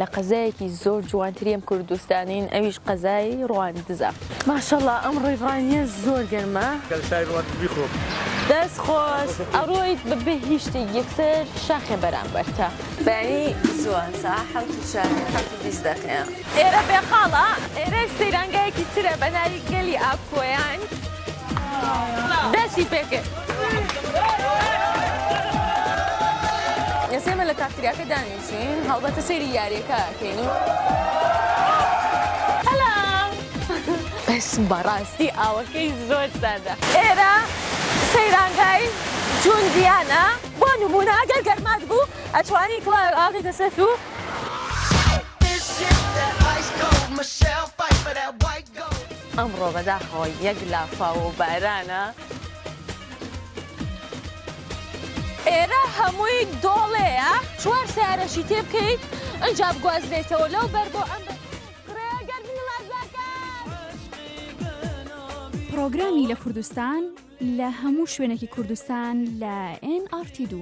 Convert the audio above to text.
لە قەزایەکی زۆر جوانتریم کوردستانین ئەویش قەزای ڕواندزە. ماشەڵڵا ئەم ڕێڤانیە زۆر گەرمە. دەست خۆش ئەڕۆیت بەبێ هیچ شتێک یەکسەر شاخێ بەرامبەرتە. بەنی زوان سا حەوت شاخێ حەوت 20 دقیقە. ئێرە بێخاڵە ئێرە سەیرانگایەکی ترە بە ناوی گەلی ئاکۆیان. دەستی پێکرد. ئێسێمە لە کافتریاکە دانیشین هەڵبەتە سەیری یاریەکە ئەکەین و هەلام بەس بەڕاستی ئاوەکەی زۆر سادە. ئێرە سەیرانگای جوندیانە بۆ نمونە ئەگەر گەرمات بوو ئەتوانی کڵاو ئاغیتە سەف و ئەمڕۆ بەداخەوە یەک لافاو و بارانە. ئێرە هەمووی دۆڵەیە 4 سیارەشی تێ بکەیت ئەنجا بگوازرێتەوە لەو بەر بۆ ئەم پرۆگرامی لە کوردستان لە هەموو شوێنێکی کوردستان لە NRT2.